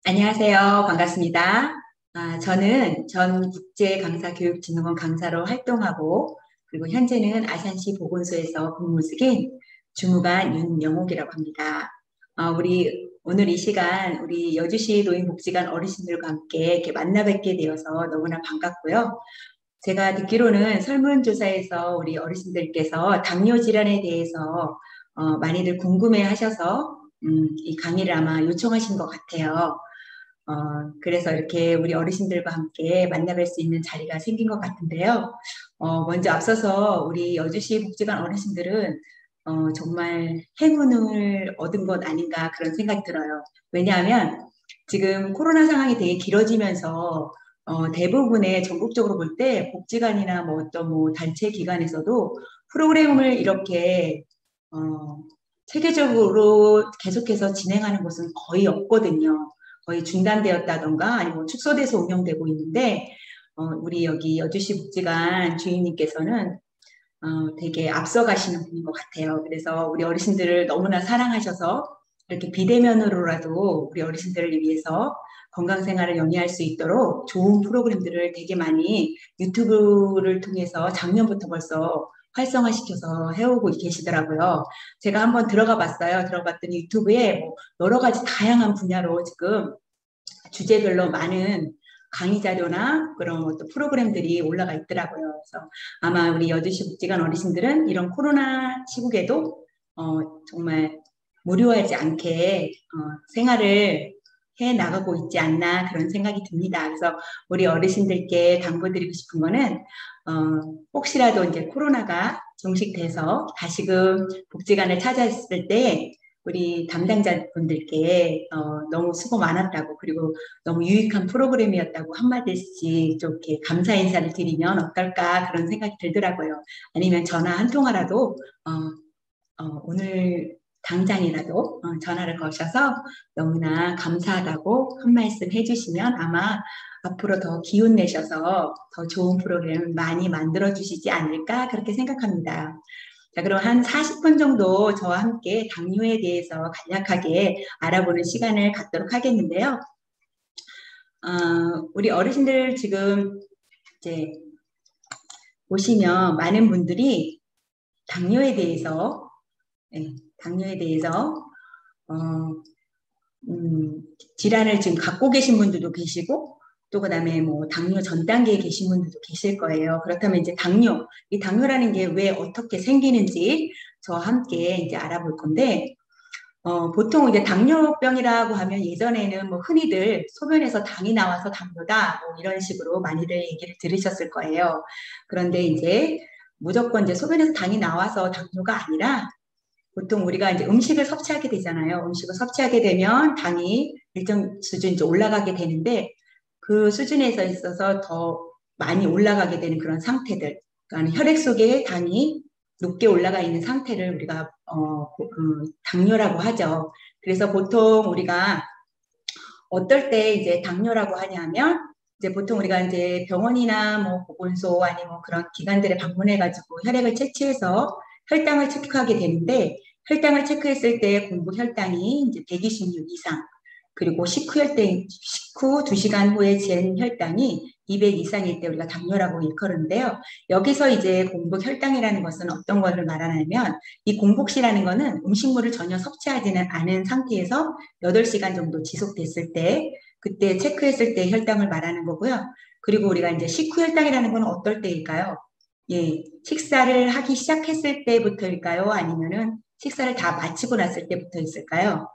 안녕하세요. 반갑습니다. 저는 전 국제강사교육진흥원 강사로 활동하고, 그리고 현재는 아산시 보건소에서 근무 중인 주무관 윤영옥이라고 합니다. 오늘 이 시간 우리 여주시 노인복지관 어르신들과 함께 이렇게 만나 뵙게 되어서 너무나 반갑고요. 제가 듣기로는 설문조사에서 우리 어르신들께서 당뇨 질환에 대해서 많이들 궁금해 하셔서 이 강의를 아마 요청하신 것 같아요. 그래서 이렇게 우리 어르신들과 함께 만나뵐 수 있는 자리가 생긴 것 같은데요. 먼저 앞서서 우리 여주시 복지관 어르신들은 정말 행운을 얻은 것 아닌가 그런 생각이 들어요. 왜냐하면 지금 코로나 상황이 되게 길어지면서 대부분의 전국적으로 볼 때 복지관이나 뭐 어떤 뭐 단체 기관에서도 프로그램을 이렇게 어, 체계적으로 계속해서 진행하는 곳은 거의 없거든요. 거의 중단되었다던가 아니면 축소돼서 운영되고 있는데 우리 여기 여주시 복지관 주인님께서는 되게 앞서가시는 분인 것 같아요. 그래서 우리 어르신들을 너무나 사랑하셔서 이렇게 비대면으로라도 우리 어르신들을 위해서 건강 생활을 영위할 수 있도록 좋은 프로그램들을 되게 많이 유튜브를 통해서 작년부터 벌써 활성화시켜서 해오고 계시더라고요. 제가 한번 들어가 봤어요. 들어갔더니 유튜브에 뭐 여러 가지 다양한 분야로 지금 주제별로 많은 강의 자료나 그런 어떤 프로그램들이 올라가 있더라고요. 그래서 아마 우리 여주시 복지관 어르신들은 이런 코로나 시국에도 정말 무료하지 않게 생활을 해 나가고 있지 않나 그런 생각이 듭니다. 그래서 우리 어르신들께 당부드리고 싶은 거는 혹시라도 이제 코로나가 종식돼서 다시금 복지관을 찾아왔을 때 우리 담당자분들께 너무 수고 많았다고 그리고 너무 유익한 프로그램이었다고 한마디씩 좀 이렇게 감사 인사를 드리면 어떨까 그런 생각이 들더라고요. 아니면 전화 한 통화라도 오늘 당장이라도 전화를 거셔서 너무나 감사하다고 한 말씀 해주시면 아마 앞으로 더 기운 내셔서 더 좋은 프로그램을 많이 만들어 주시지 않을까 그렇게 생각합니다. 자, 그럼 한 40분 정도 저와 함께 당뇨에 대해서 간략하게 알아보는 시간을 갖도록 하겠는데요. 우리 어르신들 지금 이제 보시면 많은 분들이 당뇨에 대해서, 당뇨에 대해서, 어, 질환을 지금 갖고 계신 분들도 계시고, 또 그다음에 뭐 당뇨 전 단계에 계신 분들도 계실 거예요. 그렇다면 이제 이 당뇨라는 게 왜 어떻게 생기는지 저와 함께 이제 알아볼 건데, 보통 이제 당뇨병이라고 하면 예전에는 뭐 흔히들 소변에서 당이 나와서 당뇨다 뭐 이런 식으로 많이들 얘기를 들으셨을 거예요. 그런데 이제 무조건 이제 소변에서 당이 나와서 당뇨가 아니라 보통 우리가 이제 음식을 섭취하게 되잖아요. 음식을 섭취하게 되면 당이 일정 수준 이제 올라가게 되는데 그 수준에서 있어서 더 많이 올라가게 되는 그런 상태들. 그러니까 혈액 속에 당이 높게 올라가 있는 상태를 우리가 당뇨라고 하죠. 그래서 보통 우리가 어떨 때 이제 당뇨라고 하냐면 이제 보통 우리가 이제 병원이나 뭐 보건소 아니면 뭐 그런 기관들에 방문해가지고 혈액을 채취해서 혈당을 체크하게 되는데 혈당을 체크했을 때 공복 혈당이 이제 126 이상 그리고 식후 2시간 후에 잰 혈당이 200 이상일 때 우리가 당뇨라고 일컬는데요. 여기서 이제 공복 혈당이라는 것은 어떤 것을 말하냐면 이 공복시라는 것은 음식물을 전혀 섭취하지는 않은 상태에서 8시간 정도 지속됐을 때 그때 체크했을 때 혈당을 말하는 거고요. 그리고 우리가 이제 식후 혈당이라는 건 어떨 때일까요? 예, 식사를 하기 시작했을 때부터일까요? 아니면은 식사를 다 마치고 났을 때부터 있을까요?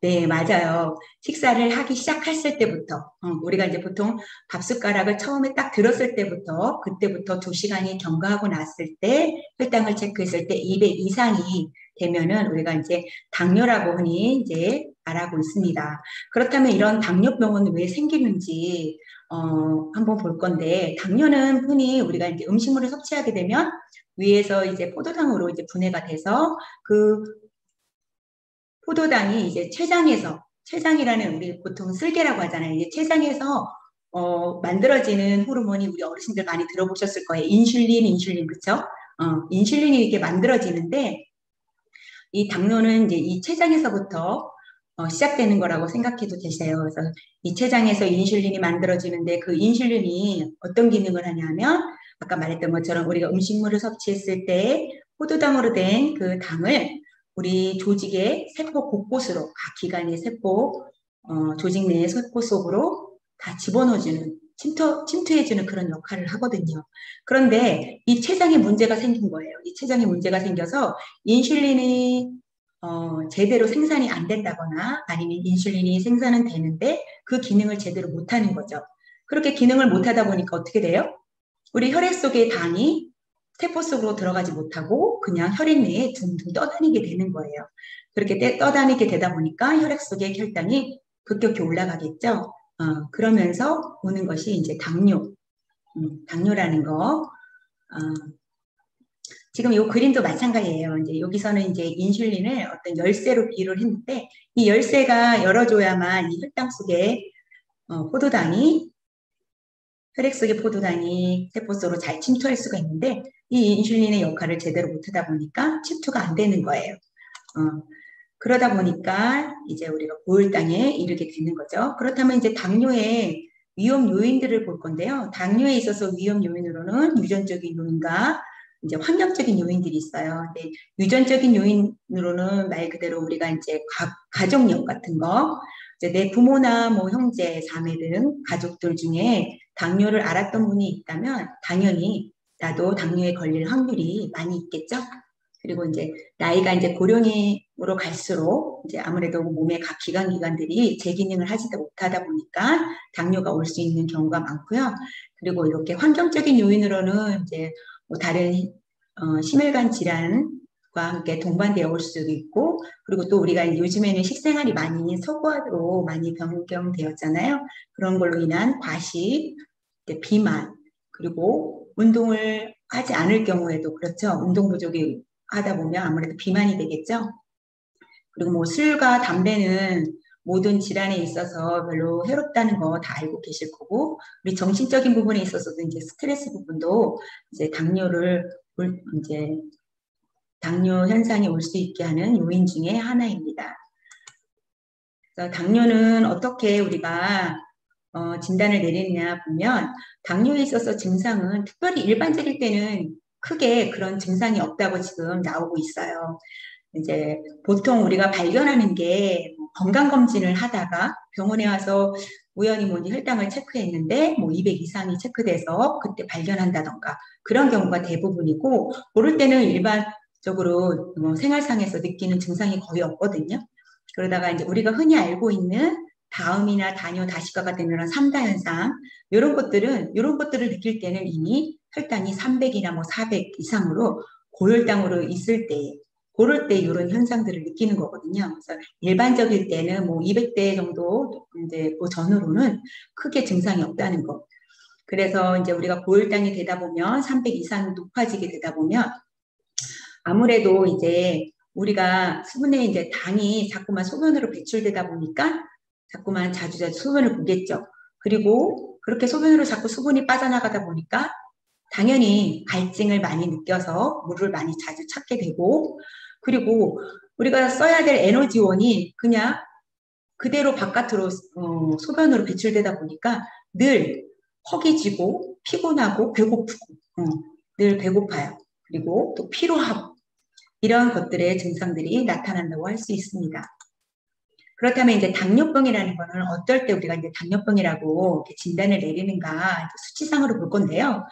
네, 맞아요. 식사를 하기 시작했을 때부터, 우리가 이제 보통 밥 숟가락을 처음에 딱 들었을 때부터, 그때부터 2시간이 경과하고 났을 때, 혈당을 체크했을 때 200 이상이 되면은 우리가 이제 당뇨라고 흔히 이제 말하고 있습니다. 그렇다면 이런 당뇨병은 왜 생기는지, 한번 볼 건데, 당뇨는 흔히 우리가 이제 음식물을 섭취하게 되면 위에서 이제 포도당으로 이제 분해가 돼서 그 포도당이 이제 췌장이라는 우리 보통 쓸개라고 하잖아요. 이제 췌장에서 만들어지는 호르몬이 우리 어르신들 많이 들어보셨을 거예요. 인슐린, 그쵸? 인슐린이 이렇게 만들어지는데 이 당뇨는 이제 이 췌장에서부터 시작되는 거라고 생각해도 되세요. 그래서 이 췌장에서 인슐린이 만들어지는데 그 인슐린이 어떤 기능을 하냐면 아까 말했던 것처럼 우리가 음식물을 섭취했을 때 포도당으로 된 그 당을 우리 조직의 세포 곳곳으로 각 기관의 세포 조직 내의 세포 속으로 다 집어넣어주는 침투해주는 그런 역할을 하거든요. 그런데 이 췌장에 문제가 생긴 거예요. 이 췌장에 문제가 생겨서 인슐린이 제대로 생산이 안 된다거나 아니면 인슐린이 생산은 되는데 그 기능을 제대로 못하는 거죠. 그렇게 기능을 못하다 보니까 어떻게 돼요? 우리 혈액 속의 당이 세포 속으로 들어가지 못하고 그냥 혈액 내에 둥둥 떠다니게 되는 거예요. 그렇게 떠다니게 되다 보니까 혈액 속의 혈당이 급격히 올라가겠죠. 그러면서 오는 것이 이제 당뇨, 당뇨라는 거. 지금 이 그림도 마찬가지예요. 이제 여기서는 이제 인슐린을 어떤 열쇠로 비유를 했는데 이 열쇠가 열어줘야만 이 혈당 속에 포도당이 혈액 속의 포도당이 세포 속으로 잘 침투할 수가 있는데 이 인슐린의 역할을 제대로 못하다 보니까 침투가 안 되는 거예요. 그러다 보니까 이제 우리가 고혈당에 이르게 되는 거죠. 그렇다면 이제 당뇨의 위험 요인들을 볼 건데요. 당뇨에 있어서 위험 요인으로는 유전적인 요인과 이제 환경적인 요인들이 있어요. 근데 유전적인 요인으로는 말 그대로 우리가 이제 가족력 같은 거, 이제 내 부모나 뭐 형제, 자매 등 가족들 중에 당뇨를 앓았던 분이 있다면 당연히 나도 당뇨에 걸릴 확률이 많이 있겠죠. 그리고 이제 나이가 이제 고령으로 갈수록 이제 아무래도 몸의 각 기관들이 제 기능을 하지도 못하다 보니까 당뇨가 올 수 있는 경우가 많고요. 그리고 이렇게 환경적인 요인으로는 이제 뭐 다른 심혈관 질환과 함께 동반되어 올 수도 있고, 그리고 또 우리가 요즘에는 식생활이 많이 서구화로 많이 변경되었잖아요. 그런 걸로 인한 과식, 비만, 그리고 운동을 하지 않을 경우에도 그렇죠. 운동 부족이 하다 보면 아무래도 비만이 되겠죠. 그리고 뭐 술과 담배는 모든 질환에 있어서 별로 해롭다는 거 다 알고 계실 거고, 우리 정신적인 부분에 있어서도 이제 스트레스 부분도 이제 이제 당뇨 현상이 올 수 있게 하는 요인 중에 하나입니다. 그래서 당뇨는 어떻게 우리가 진단을 내리느냐 보면 당뇨에 있어서 증상은 특별히 일반적일 때는 크게 그런 증상이 없다고 지금 나오고 있어요. 이제 보통 우리가 발견하는 게 건강검진을 하다가 병원에 와서 우연히 뭐니 혈당을 체크했는데 뭐 200 이상이 체크돼서 그때 발견한다던가 그런 경우가 대부분이고, 모를 때는 일반적으로 생활상에서 느끼는 증상이 거의 없거든요. 그러다가 이제 우리가 흔히 알고 있는 다음이나 다뇨, 다시카가 되는 그런 3다 현상, 이런 것들을 느낄 때는 이미 혈당이 300이나 뭐 400 이상으로 고혈당으로 있을 때, 그럴 때 이런 현상들을 느끼는 거거든요. 그래서 일반적일 때는 뭐 200대 정도 이제 그 전후로는 크게 증상이 없다는 거. 그래서 이제 우리가 고혈당이 되다 보면 300 이상 높아지게 되다 보면 아무래도 이제 우리가 수분에 이제 당이 자꾸만 소변으로 배출되다 보니까 자꾸만 자주 소변을 보겠죠. 그리고 그렇게 소변으로 자꾸 수분이 빠져나가다 보니까 당연히 갈증을 많이 느껴서 물을 많이 자주 찾게 되고, 그리고 우리가 써야 될 에너지원이 그냥 그대로 바깥으로 소변으로 배출되다 보니까 늘 허기지고 피곤하고 배고프고 늘 배고파요. 그리고 또 피로하고 이런 것들의 증상들이 나타난다고 할 수 있습니다. 그렇다면 이제 당뇨병이라는 거는 어떨 때 우리가 이제 당뇨병이라고 이렇게 진단을 내리는가 수치상으로 볼 건데요.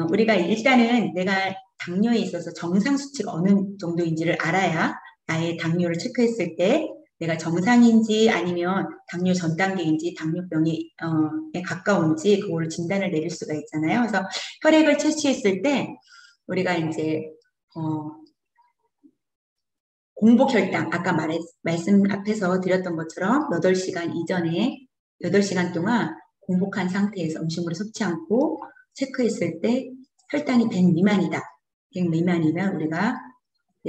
우리가 일단은 내가 당뇨에 있어서 정상 수치가 어느 정도인지를 알아야 나의 당뇨를 체크했을 때 내가 정상인지 아니면 당뇨 전 단계인지 당뇨병에 가까운지 그거를 진단을 내릴 수가 있잖아요. 그래서 혈액을 채취했을 때 우리가 이제 공복혈당, 아까 말씀 앞에서 드렸던 것처럼 8시간 이전에 8시간 동안 공복한 상태에서 음식물을 섭취 않고 체크했을 때 혈당이 100 미만이다. 100 미만이면 우리가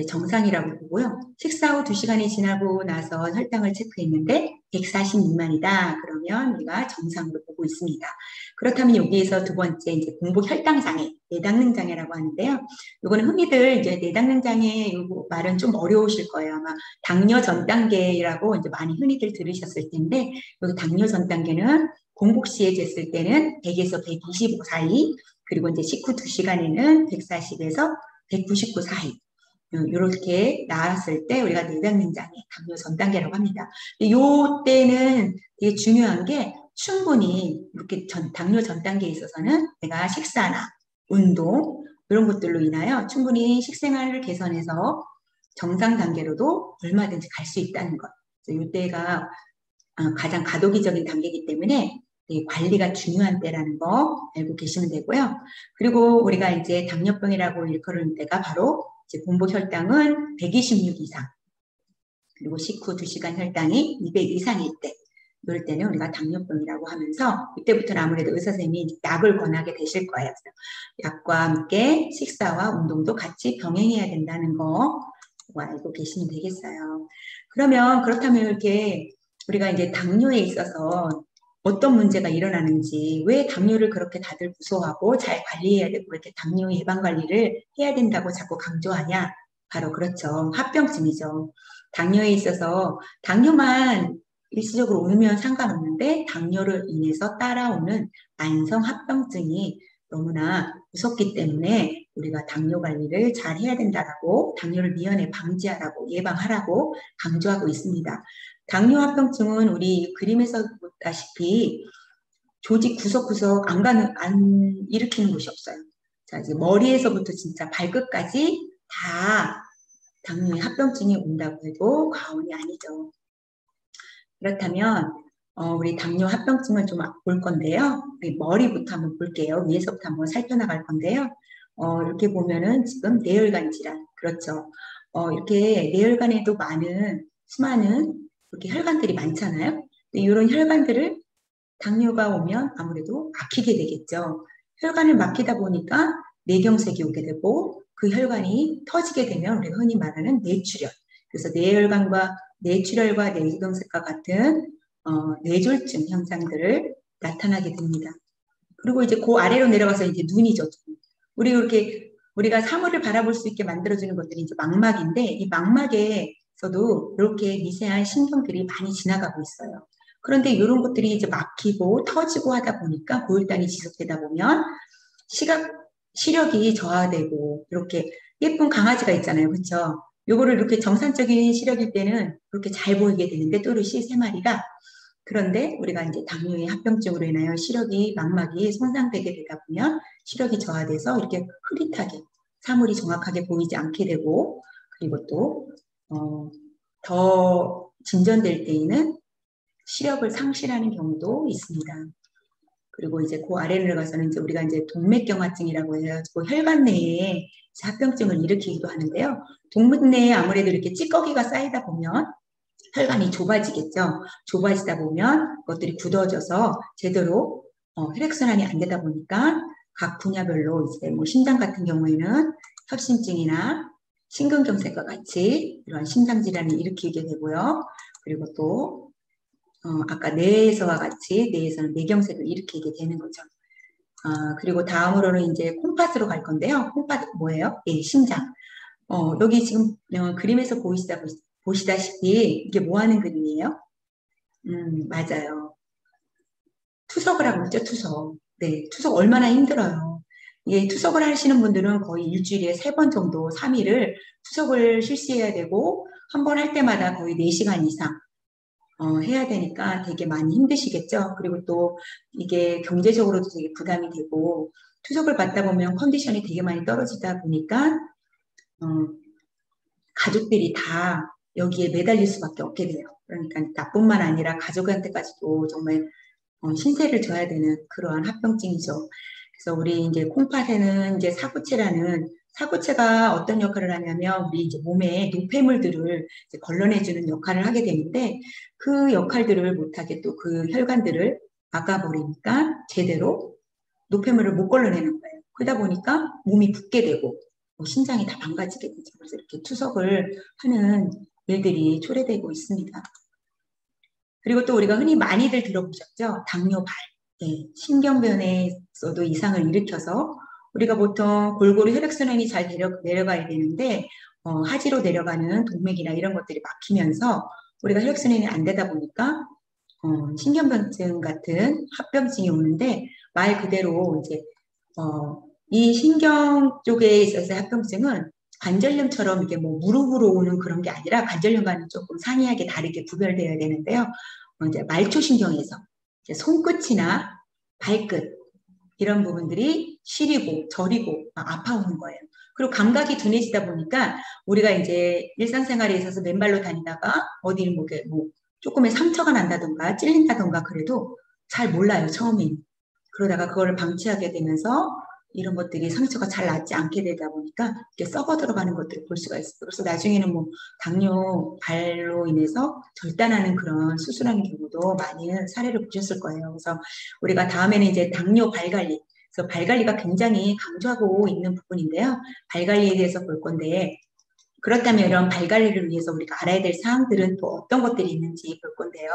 정상이라고 보고요. 식사 후 2시간이 지나고 나서 혈당을 체크했는데 140 미만이다. 그러면 우리가 정상으로 보고 있습니다. 그렇다면 여기에서 두 번째 이제 공복 혈당 장애, 내당능 장애라고 하는데요. 이거는 흔히들 이제 내당능 장애 이 말은 좀 어려우실 거예요. 아마 당뇨 전 단계라고 이제 많이 흔히들 들으셨을 텐데 여기 당뇨 전 단계는 공복 시에 쟀을 때는 100에서 125 사이, 그리고 이제 식후 2시간에는 140에서 199 사이. 이렇게 나왔을 때 우리가 내당능 장애, 당뇨 전 단계라고 합니다. 요 때는 되게 중요한 게 충분히 이렇게 당뇨 전 단계에 있어서는 내가 식사나 운동 이런 것들로 인하여 충분히 식생활을 개선해서 정상 단계로도 얼마든지 갈 수 있다는 것. 이때가 가장 가도기적인 단계이기 때문에 관리가 중요한 때라는 거 알고 계시면 되고요. 그리고 우리가 이제 당뇨병이라고 일컬을 때가 바로 이제 공복 혈당은 126 이상, 그리고 식후 2시간 혈당이 200 이상일 때, 이럴 때는 우리가 당뇨병이라고 하면서 이때부터는 아무래도 의사 선생님이 약을 권하게 되실 거예요. 약과 함께 식사와 운동도 같이 병행해야 된다는 거 알고 계시면 되겠어요. 그러면 그렇다면 이렇게 우리가 이제 당뇨에 있어서 어떤 문제가 일어나는지, 왜 당뇨를 그렇게 다들 무서워하고 잘 관리해야 되고 이렇게 당뇨 예방 관리를 해야 된다고 자꾸 강조하냐? 바로 그렇죠. 합병증이죠. 당뇨에 있어서 당뇨만 일시적으로 오면 상관없는데 당뇨를 인해서 따라오는 만성 합병증이 너무나 무섭기 때문에 우리가 당뇨 관리를 잘 해야 된다라고, 당뇨를 미연에 방지하라고, 예방하라고 강조하고 있습니다. 당뇨 합병증은 우리 그림에서 보다시피 조직 구석구석 안 일으키는 곳이 없어요. 자, 이제 머리에서부터 진짜 발끝까지 다 당뇨의 합병증이 온다고 해도 과언이 아니죠. 그렇다면 우리 당뇨 합병증을 좀 볼 건데요. 우리 머리부터 한번 볼게요. 위에서부터 한번 살펴나갈 건데요. 이렇게 보면은 지금 뇌혈관 질환, 그렇죠. 이렇게 뇌혈관에도 수많은 이렇게 혈관들이 많잖아요. 이런 혈관들을 당뇨가 오면 아무래도 막히게 되겠죠. 혈관을 막히다 보니까 뇌경색이 오게 되고 그 혈관이 터지게 되면 우리가 흔히 말하는 뇌출혈. 그래서 뇌출혈과 뇌경색과 같은 뇌졸중 현상들을 나타나게 됩니다. 그리고 이제 그 아래로 내려가서 이제 눈이죠. 우리가 사물을 바라볼 수 있게 만들어주는 것들이 이제 망막인데, 이 망막에서도 이렇게 미세한 신경들이 많이 지나가고 있어요. 그런데 이런 것들이 이제 막히고 터지고 하다 보니까 고혈당이 지속되다 보면 시력이 저하되고, 이렇게 예쁜 강아지가 있잖아요. 그렇죠? 요거를 이렇게 정상적인 시력일 때는 그렇게 잘 보이게 되는데 또르시 3마리가, 그런데 우리가 이제 당뇨의 합병증으로 인하여 망막이 손상되게 되다 보면 시력이 저하돼서 이렇게 흐릿하게 사물이 정확하게 보이지 않게 되고, 그리고 또 더 진전될 때에는 시력을 상실하는 경우도 있습니다. 그리고 이제 그 아래를 가서는 이제 우리가 이제 동맥경화증이라고 해가지고 혈관 내에 합병증을 일으키기도 하는데요. 동맥 내에 아무래도 이렇게 찌꺼기가 쌓이다 보면 혈관이 좁아지겠죠. 좁아지다 보면 그것들이 굳어져서 제대로 혈액순환이 안 되다 보니까 각 분야별로 이제 뭐 심장 같은 경우에는 협심증이나 심근경색과 같이 이런 심장질환을 일으키게 되고요. 그리고 또 아까 뇌에서와 같이 뇌에서는 뇌경색을 일으키게 되는 거죠. 그리고 다음으로는 이제 콩팥으로 갈 건데요. 콩팥 뭐예요? 예, 심장. 여기 지금 그림에서 보시다시피 이게 뭐 하는 그림이에요? 맞아요. 투석을 하고 있죠, 투석. 네, 투석 얼마나 힘들어요. 예, 투석을 하시는 분들은 거의 일주일에 3번 정도, 3일을 투석을 실시해야 되고, 한 번 할 때마다 거의 4시간 이상 해야 되니까 되게 많이 힘드시겠죠. 그리고 또 이게 경제적으로도 되게 부담이 되고, 투석을 받다 보면 컨디션이 되게 많이 떨어지다 보니까 가족들이 다 여기에 매달릴 수밖에 없게 돼요. 그러니까 나뿐만 아니라 가족한테까지도 정말 신세를 져야 되는 그러한 합병증이죠. 그래서 우리 이제 콩팥에는 이제 사구체가 어떤 역할을 하냐면 우리 이제 몸에 노폐물들을 이제 걸러내주는 역할을 하게 되는데, 그 역할들을 못하게 또 그 혈관들을 막아버리니까 제대로 노폐물을 못 걸러내는 거예요. 그러다 보니까 몸이 붓게 되고, 신장이 다 망가지게 되죠. 그래서 이렇게 투석을 하는 일들이 초래되고 있습니다. 그리고 또 우리가 흔히 많이들 들어보셨죠? 당뇨발. 네, 신경변에서도 이상을 일으켜서 우리가 보통 골고루 혈액순환이 잘 내려가야 되는데 하지로 내려가는 동맥이나 이런 것들이 막히면서 우리가 혈액순환이 안 되다 보니까 신경변증 같은 합병증이 오는데 말 그대로 이제 이 신경 쪽에 있어서 합병증은 관절염처럼 이게 뭐 무릎으로 오는 그런 게 아니라 관절염과는 조금 상이하게 다르게 구별되어야 되는데요. 이제 말초신경에서 이제 손끝이나 발끝 이런 부분들이 시리고 저리고 아파오는 거예요. 그리고 감각이 둔해지다 보니까 우리가 이제 일상생활에 있어서 맨발로 다니다가 어디 뭐 조금의 상처가 난다던가 찔린다던가 그래도 잘 몰라요, 처음엔. 그러다가 그거를 방치하게 되면서 이런 것들이 상처가 잘 낫지 않게 되다 보니까 이렇게 썩어 들어가는 것들을 볼 수가 있어요. 그래서 나중에는 뭐 당뇨발로 인해서 절단하는 그런 수술하는 경우도 많이 사례를 보셨을 거예요. 그래서 우리가 다음에는 이제 당뇨발 관리, 그래서 발 관리가 굉장히 강조하고 있는 부분인데요. 발 관리에 대해서 볼 건데 그렇다면 이런 발 관리를 위해서 우리가 알아야 될 사항들은 또 어떤 것들이 있는지 볼 건데요.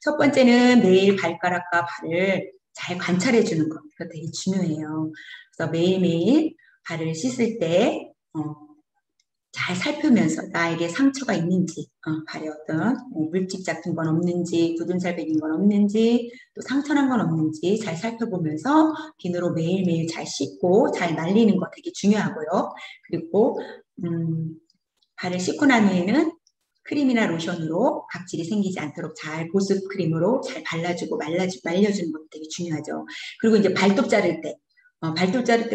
첫 번째는 매일 발가락과 발을 잘 관찰해 주는 것. 이거 되게 중요해요. 그래서 매일매일 발을 씻을 때 잘 살피면서 나에게 상처가 있는지, 발에 어떤 물집 잡힌 건 없는지, 굳은 살 배긴 건 없는지, 또 상처난 건 없는지 잘 살펴보면서 비누로 매일매일 잘 씻고 잘 말리는 거 되게 중요하고요. 그리고 발을 씻고 난 후에는 크림이나 로션으로 각질이 생기지 않도록 잘 보습 크림으로 잘 발라주고 말려주는 것도 되게 중요하죠. 그리고 이제 발톱 자를 때,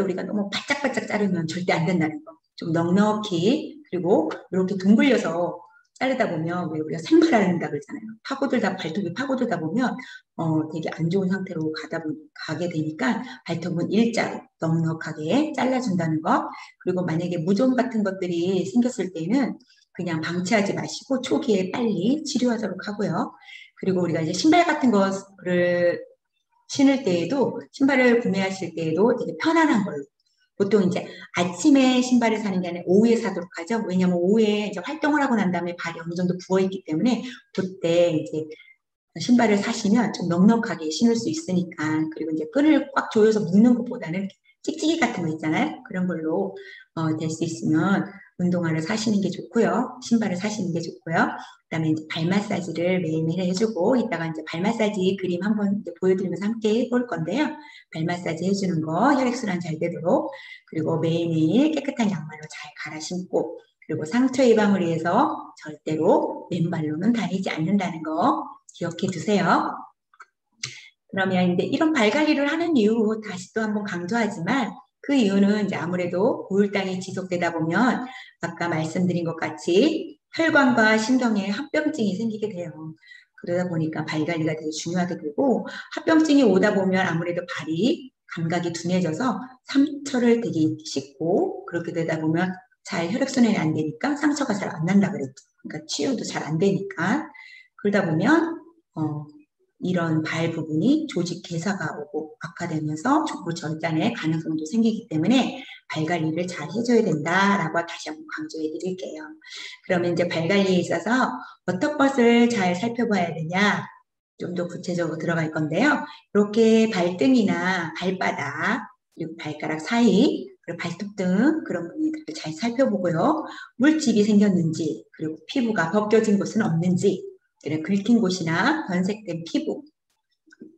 우리가 너무 바짝바짝 자르면 절대 안 된다는 거. 좀 넉넉히 그리고 이렇게 둥글려서 자르다 보면 왜 우리가 생발하는다 그러잖아요. 발톱이 파고들다 보면 되게 안 좋은 상태로 가게 되니까 발톱은 일자로 넉넉하게 잘라준다는 거. 그리고 만약에 무좀 같은 것들이 생겼을 때는 그냥 방치하지 마시고 초기에 빨리 치료하도록 하고요. 그리고 우리가 이제 신발 같은 거를 신을 때에도 신발을 구매하실 때에도 되게 편안한 걸로 보통 이제 아침에 신발을 사는 게 아니라 오후에 사도록 하죠. 왜냐하면 오후에 이제 활동을 하고 난 다음에 발이 어느 정도 부어있기 때문에 그때 이제 신발을 사시면 좀 넉넉하게 신을 수 있으니까. 그리고 이제 끈을 꽉 조여서 묶는 것보다는 찍찍이 같은 거 있잖아요. 그런 걸로 될 수 있으면 운동화를 사시는 게 좋고요. 신발을 사시는 게 좋고요. 그다음에 이제 발 마사지를 매일매일 해주고 이따가 이제 발 마사지 그림 한번 보여드리면서 함께 해볼 건데요. 발 마사지 해주는 거 혈액순환 잘 되도록 그리고 매일매일 깨끗한 양말로 잘 갈아 신고 그리고 상처 예방을 위해서 절대로 맨발로는 다니지 않는다는 거 기억해 두세요. 그러면 이제 이런 발 관리를 하는 이유 다시 또 한번 강조하지만 그 이유는 이제 아무래도 고혈당이 지속되다 보면 아까 말씀드린 것 같이 혈관과 신경에 합병증이 생기게 돼요. 그러다 보니까 발 관리가 되게 중요하게 되고 합병증이 오다 보면 아무래도 발이 감각이 둔해져서 상처를 되게 씻고 그렇게 되다 보면 잘 혈액순환이 안 되니까 상처가 잘 안 난다 그랬죠. 그러니까 치유도 잘 안 되니까 그러다 보면 이런 발 부분이 조직 괴사가 오고 악화되면서 족부 절단의 가능성도 생기기 때문에 발 관리를 잘 해줘야 된다라고 다시 한번 강조해 드릴게요. 그러면 이제 발 관리에 있어서 어떤 것을 잘 살펴봐야 되냐 좀 더 구체적으로 들어갈 건데요. 이렇게 발등이나 발바닥 그리고 발가락 사이 그리고 발톱 등 그런 부분들을 잘 살펴보고요. 물집이 생겼는지 그리고 피부가 벗겨진 곳은 없는지 긁힌 곳이나 변색된 피부,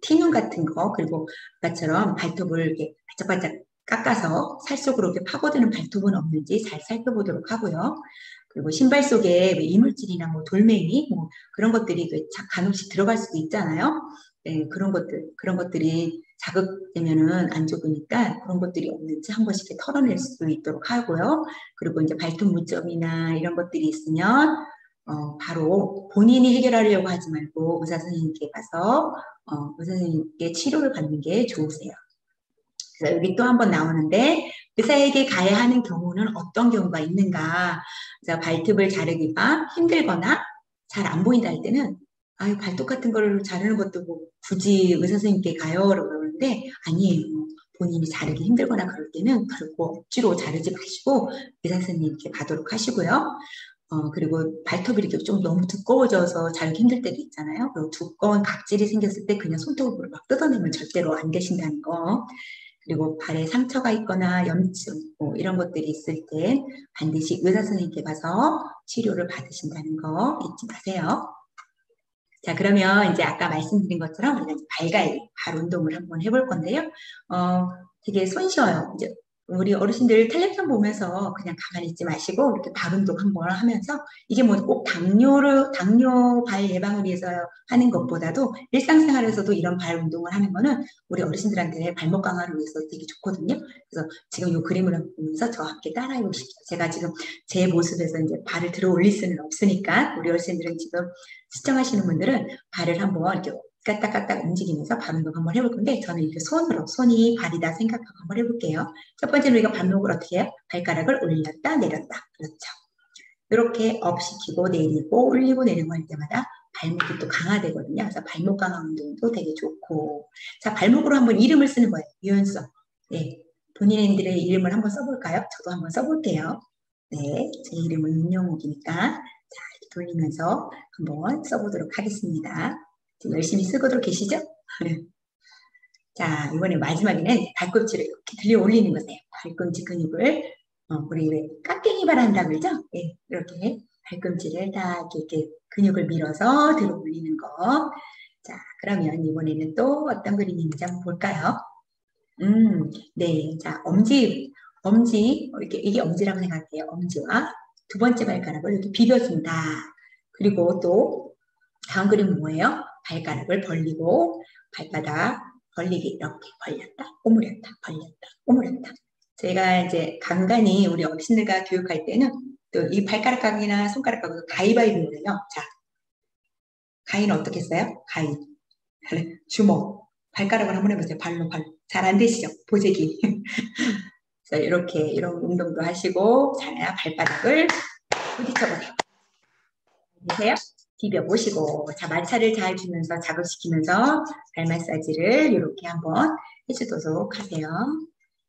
티눈 같은 거 그리고 아까처럼 발톱을 이렇게 바짝바짝 깎아서 살 속으로 이렇게 파고드는 발톱은 없는지 잘 살펴보도록 하고요. 그리고 신발 속에 이물질이나 뭐 돌멩이 뭐 그런 것들이 간혹씩 들어갈 수도 있잖아요. 네, 그런 것들이 자극되면은 안 좋으니까 그런 것들이 없는지 한 번씩 털어낼 수 있도록 하고요. 그리고 이제 발톱 무좀이나 이런 것들이 있으면 바로 본인이 해결하려고 하지 말고 의사 선생님께 가서 의사 선생님께 치료를 받는 게 좋으세요. 그래서 여기 또 한 번 나오는데 의사에게 가야 하는 경우는 어떤 경우가 있는가? 그래서 발톱을 자르기가 힘들거나 잘 안 보인다 할 때는 아유 발톱 같은 걸 자르는 것도 뭐 굳이 의사 선생님께 가요 그러는데 아니에요. 본인이 자르기 힘들거나 그럴 때는 결코 억지로 자르지 마시고 의사 선생님께 가도록 하시고요. 그리고 발톱이 이렇게 좀 너무 두꺼워져서 자르기 힘들 때도 있잖아요. 그리고 두꺼운 각질이 생겼을 때 그냥 손톱으로 막 뜯어내면 절대로 안 되신다는 거. 그리고 발에 상처가 있거나 염증 뭐 이런 것들이 있을 때 반드시 의사 선생님께 가서 치료를 받으신다는 거 잊지 마세요. 자, 그러면 이제 아까 말씀드린 것처럼 우리가 이제 발 운동을 한번 해볼 건데요. 되게 손쉬워요. 이제 우리 어르신들 텔레비전 보면서 그냥 가만히 있지 마시고 이렇게 발 운동 한번 하면서 이게 뭐 꼭 당뇨 발 예방을 위해서 하는 것보다도 일상생활에서도 이런 발 운동을 하는 거는 우리 어르신들한테 발목 강화를 위해서 되게 좋거든요. 그래서 지금 이 그림을 보면서 저와 함께 따라해 보십시오. 제가 지금 제 모습에서 이제 발을 들어 올릴 수는 없으니까 우리 어르신들은 지금 시청하시는 분들은 발을 한번 이렇게 까딱까딱 움직이면서 발 운동 한번 해볼 건데 저는 이렇게 손이 발이다 생각하고 한번 해볼게요. 첫 번째로 우리가 발목을 어떻게 해요? 발가락을 올렸다 내렸다. 그렇죠. 이렇게 업시키고 내리고 올리고 내리고 할 때마다 발목이 또 강화되거든요. 그래서 발목 강화 운동도 되게 좋고 자 발목으로 한번 이름을 쓰는 거예요. 유연성. 네, 본인들의 이름을 한번 써볼까요? 저도 한번 써볼게요. 네, 제 이름은 윤영옥이니까 자 이렇게 돌리면서 한번 써보도록 하겠습니다. 열심히 쓰고도 계시죠? 자, 이번에 마지막에는 발꿈치를 이렇게 들려 올리는 거세요. 발꿈치 근육을 우리 왜 깍갱이 발 한다고 그러죠? 네, 이렇게 발꿈치를 다 이렇게 근육을 밀어서 들어 올리는 거. 자, 그러면 이번에는 또 어떤 그림인지 한번 볼까요? 네, 자, 엄지, 이게 엄지라고 생각해요. 엄지와 두 번째 발가락을 이렇게 비벼준다. 그리고 또 다음 그림은 뭐예요? 발가락을 벌리고 발바닥 벌리기 이렇게 벌렸다, 오므렸다, 벌렸다, 오므렸다. 제가 이제 간간히 우리 어르신들과 교육할 때는 또 이 발가락 각이나 손가락 각도 가위바위보를 해요. 자, 가위는 어떻게 써요? 가위, 주먹, 발가락을 한번 해보세요. 발로. 잘 안 되시죠? 보재기. 그래서 이렇게 이런 운동도 하시고 자, 발바닥을 부딪혀보세요. 보세요. 비벼보시고 자 마찰을 잘 주면서 자극시키면서 발 마사지를 이렇게 한번 해주도록 하세요.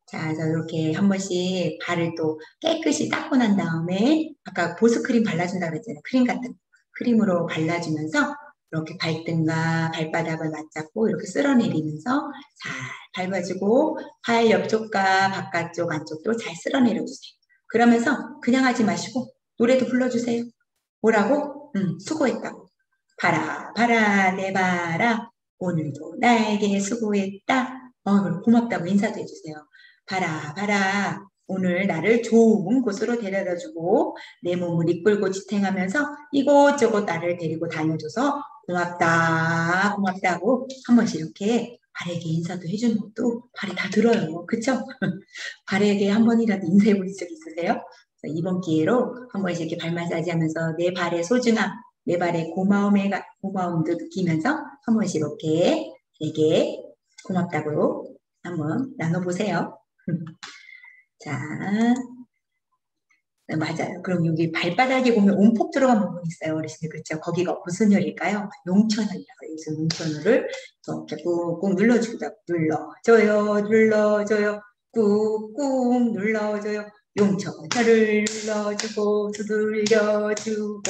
자, 그래서 이렇게 한 번씩 발을 또 깨끗이 닦고 난 다음에 아까 보습크림 발라준다고 그랬잖아요. 크림 같은 크림으로 발라주면서 이렇게 발등과 발바닥을 맞잡고 이렇게 쓸어내리면서 잘 밟아주고 발 옆쪽과 바깥쪽 안쪽도 잘 쓸어내려주세요. 그러면서 그냥 하지 마시고 노래도 불러주세요. 뭐라고? 수고했다고. 봐라 내 봐라 오늘도 나에게 수고했다. 고맙다고 인사도 해주세요. 봐라 오늘 나를 좋은 곳으로 데려다주고 내 몸을 이끌고 지탱하면서 이곳저곳 나를 데리고 다녀줘서 고맙다고 한 번씩 이렇게 발에게 인사도 해주는 것도 발이 다 들어요. 그쵸? 발에게 한 번이라도 인사해 볼 적 있으세요? 이번 기회로 한 번씩 이렇게 발 마사지 하면서 내 발의 소중함, 내 발의 고마움도 느끼면서 한 번씩 이렇게 되게 고맙다고 한번 나눠보세요. 자, 맞아요. 그럼 여기 발바닥에 보면 온폭 들어간 부분 있어요. 어르신들 그렇죠? 거기가 무슨 혈일까요? 용천혈이라고 해서 용천혈을 이렇게 꾹꾹 눌러줘요. 꾹꾹 눌러줘요. 용천혈을 눌러주고 두들겨주고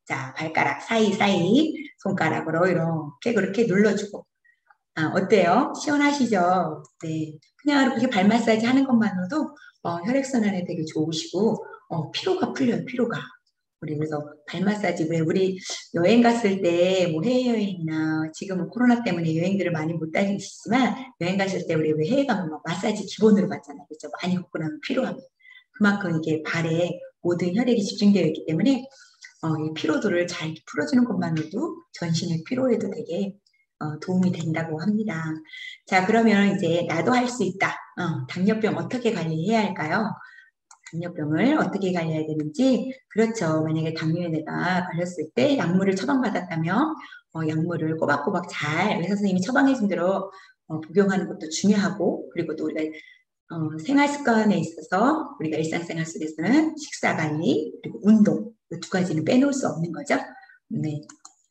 자 발가락 사이사이 손가락으로 이렇게 그렇게 눌러주고 어때요? 시원하시죠? 네, 그냥 이렇게 발 마사지 하는 것만으로도 혈액순환에 되게 좋으시고 피로가 풀려요. 피로가. 우리 그래서 발 마사지 왜 우리 여행 갔을 때 뭐 해외여행이나 지금은 코로나 때문에 여행들을 많이 못 다니시지만 여행 가실 때 우리 왜 해외 가면 막 마사지 기본으로 받잖아요. 그렇죠? 많이 걷고 나면 피로합니다. 그만큼 이게 발에 모든 혈액이 집중되어 있기 때문에 이 피로도를 잘 풀어주는 것만으로도 전신의 피로에도 되게 도움이 된다고 합니다. 자, 그러면 이제 나도 할 수 있다. 당뇨병 어떻게 관리해야 할까요? 당뇨병을 어떻게 관리해야 되는지 그렇죠. 만약에 당뇨에 내가 걸렸을 때 약물을 처방받았다면 약물을 꼬박꼬박 잘 의사 선생님이 처방해 준 대로 복용하는 것도 중요하고 그리고 또 우리가 생활 습관에 있어서 우리가 일상생활 속에서는 식사 관리 그리고 운동 이 두 가지는 빼놓을 수 없는 거죠. 네.